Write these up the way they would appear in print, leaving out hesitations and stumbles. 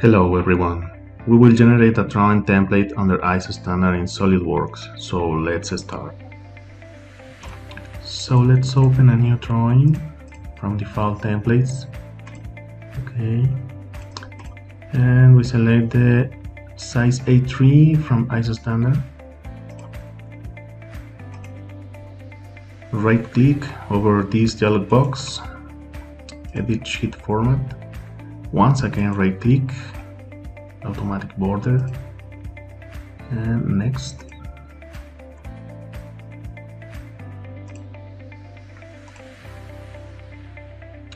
Hello everyone. We will generate a drawing template under ISO standard in Solidworks, so let's start. So let's open a new drawing from default templates. Okay. And we select the size A3 from ISO standard. Right click over this dialog box, edit sheet format. Once again right click, automatic border, and next.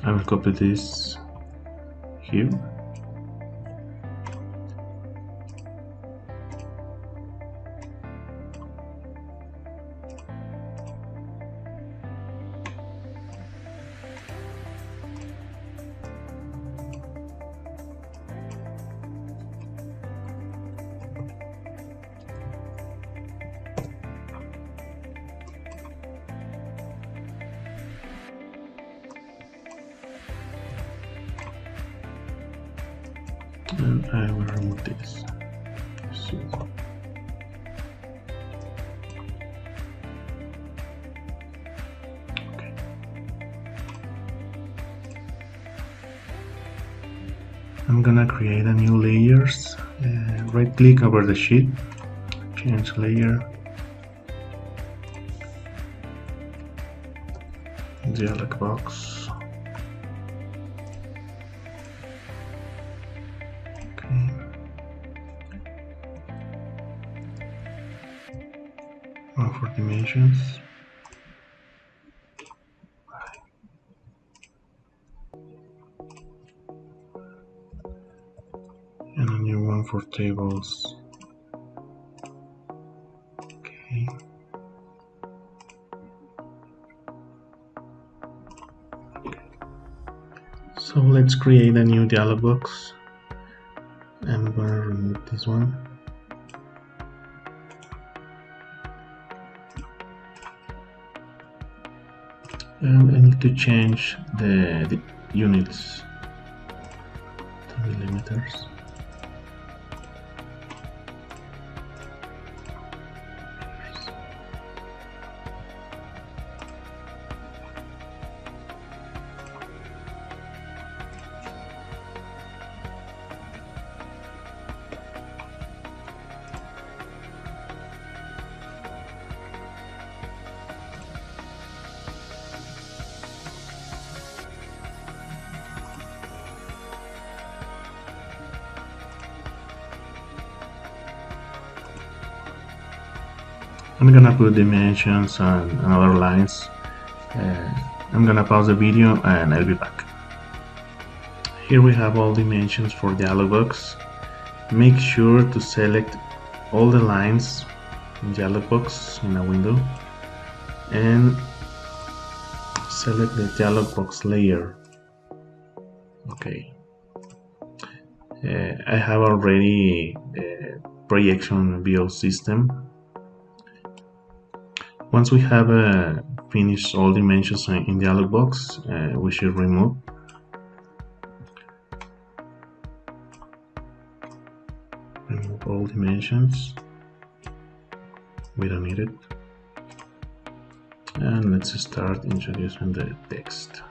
I will copy this here. And I will remove this. So. Okay. I'm gonna create a new layers. Right click over the sheet, change layer, dialog box. One for dimensions. And a new one for tables. Okay. So let's create a new dialog box. I'm gonna remove this one. And I need to change the units to millimeters. I'm gonna put dimensions on other lines. I'm gonna pause the video and I'll be back. Here we have all dimensions for dialog box. Make sure to select all the lines in dialog box in a window and select the dialog box layer. Okay. I have already the projection view system. Once we have finished all dimensions in dialog box, we should remove. Remove all dimensions. We don't need it. And let's start introducing the text.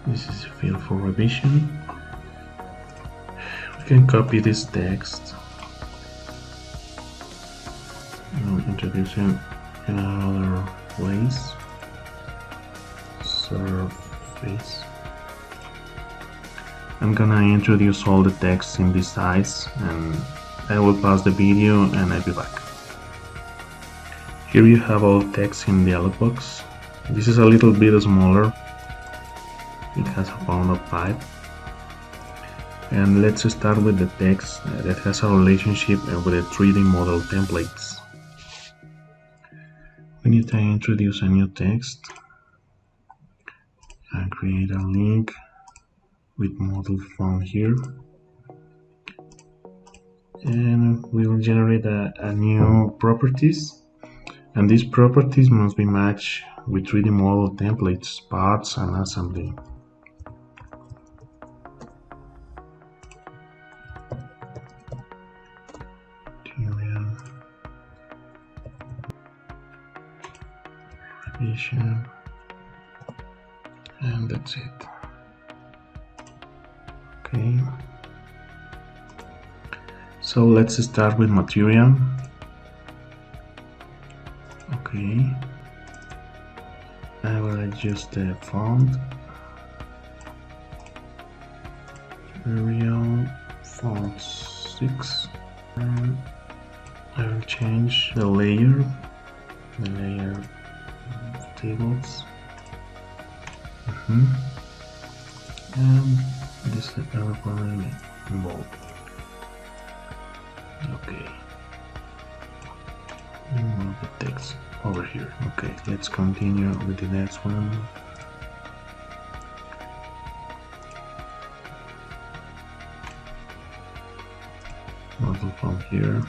This is a field for revision. We can copy this text and introduce it in other ways. Surface. I'm gonna introduce all the text in this size, and I will pause the video and I'll be back. Here you have all text in the dialog box. This is a little bit smaller. It has a font of 5. And let's start with the text that has a relationship with the 3D model templates. We need to introduce a new text. gonna create a link with model from here, and we will generate a new properties, and these properties must be matched with 3D model templates, parts, and assembly. Revision, and that's it. Okay, so let's start with material. Okay, I will adjust the font, Arial font 6, and I will change the layer tables, and this I will probably in bold. Okay, remove the text over here. Okay, let's continue with the next one. Model from here,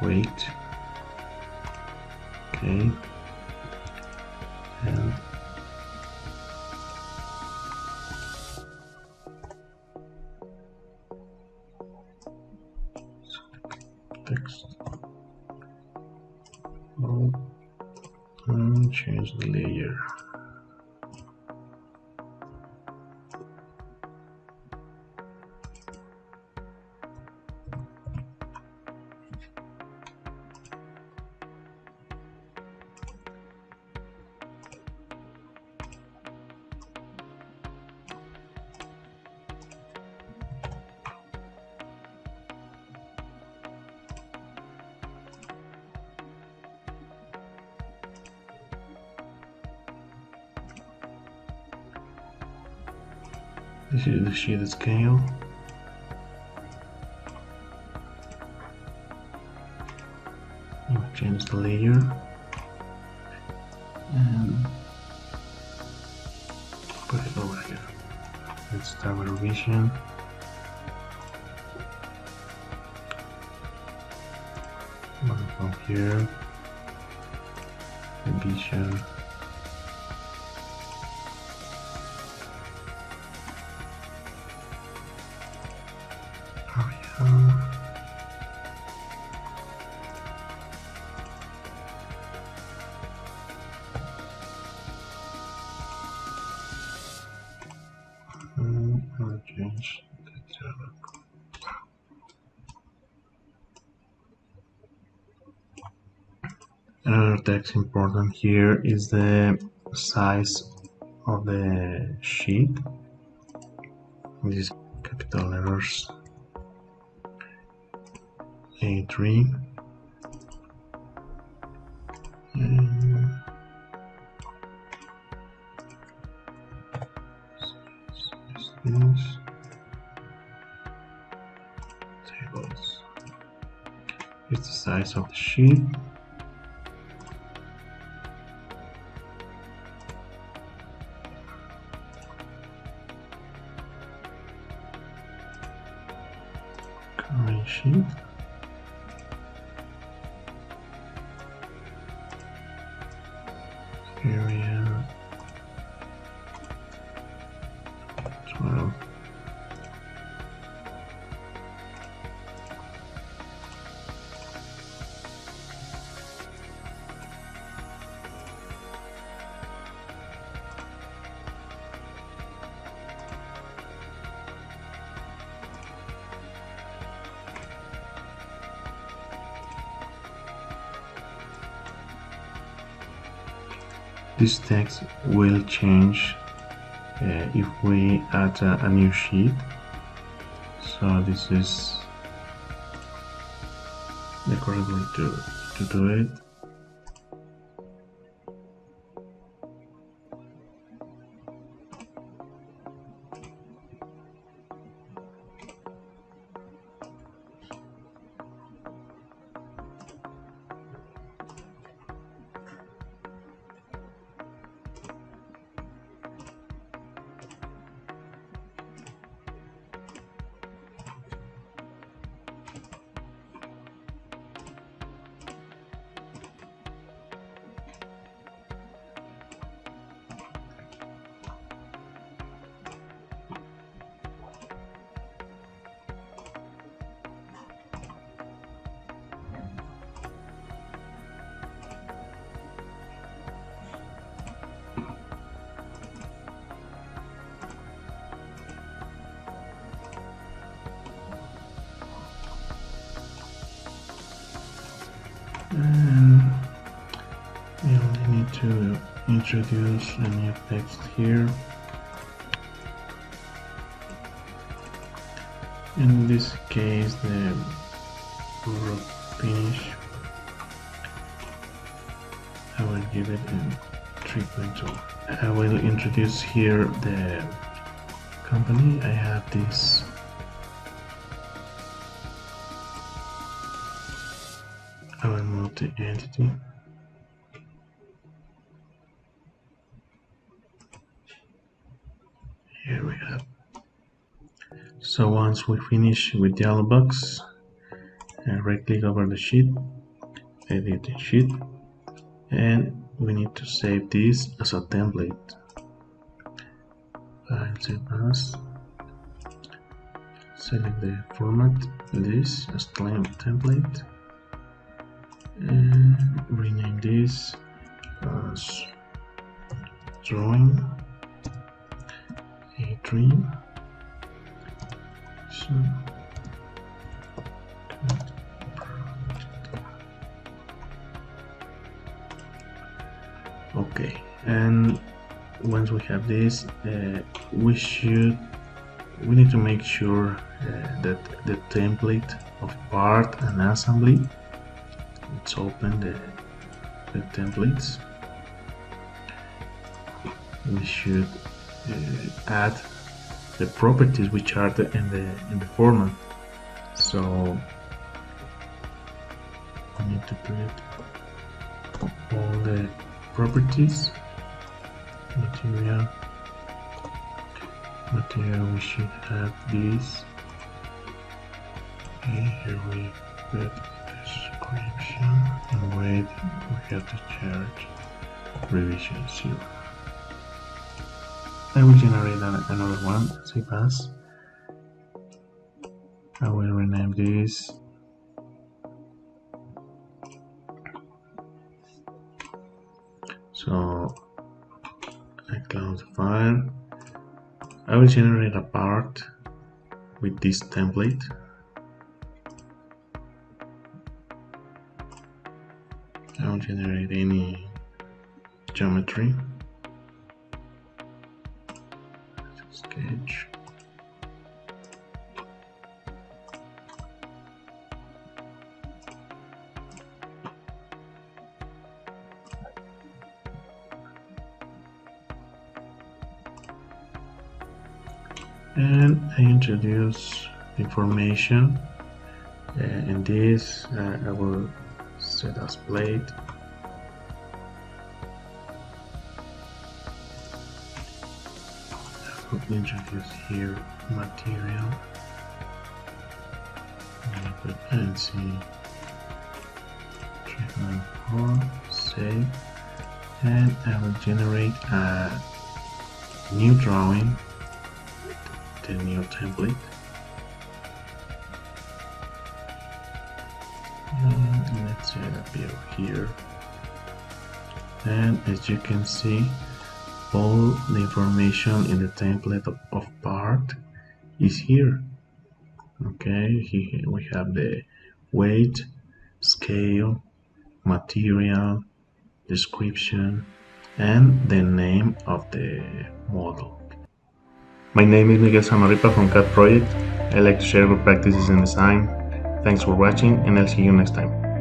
weight, okay, and text, and change the layer. This is the sheet scale. I'll change the layer and put it over here. Let's start with revision. One from here. Revision. I'll change the dialog. Another text important here is the size of the sheet. This is capital letters A3 and these tables. It's the size of the sheet. Current sheet. Area 12. This text will change if we add a new sheet. So this is the correct way to do it. And we only need to introduce a new text here. In this case, the roof finish, I will give it a 3.2. I will introduce here the company. I have this I will move the entity. Here we have. So once we finish with dialog box, right click over the sheet, edit the sheet, and we need to save this as a template. File, save as, select the format, this as template, and rename this as drawing A3. So okay, and once we have this, we need to make sure that the template of part and assembly, let's open the templates. We should add the properties which are in the format. So we need to put all the properties. Material, we should have this. Okay, here we put description and weight. We have to charge revision 0. I will generate another one, save as. I will rename this so I close the file. I will generate a part with this template. I will generate any geometry. Sketch. And I introduce information, and this I will set as plate. I will introduce here material. I put NC treatment 4, save, and I will generate a new drawing. The new template, and let's set a view here, and as you can see, all the information in the template of part is here. Okay, here we have the weight, scale, material, description, and the name of the model. My name is Miguel Samaripa from CAD Project. I like to share good practices in design. Thanks for watching, and I'll see you next time.